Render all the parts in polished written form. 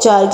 4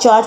4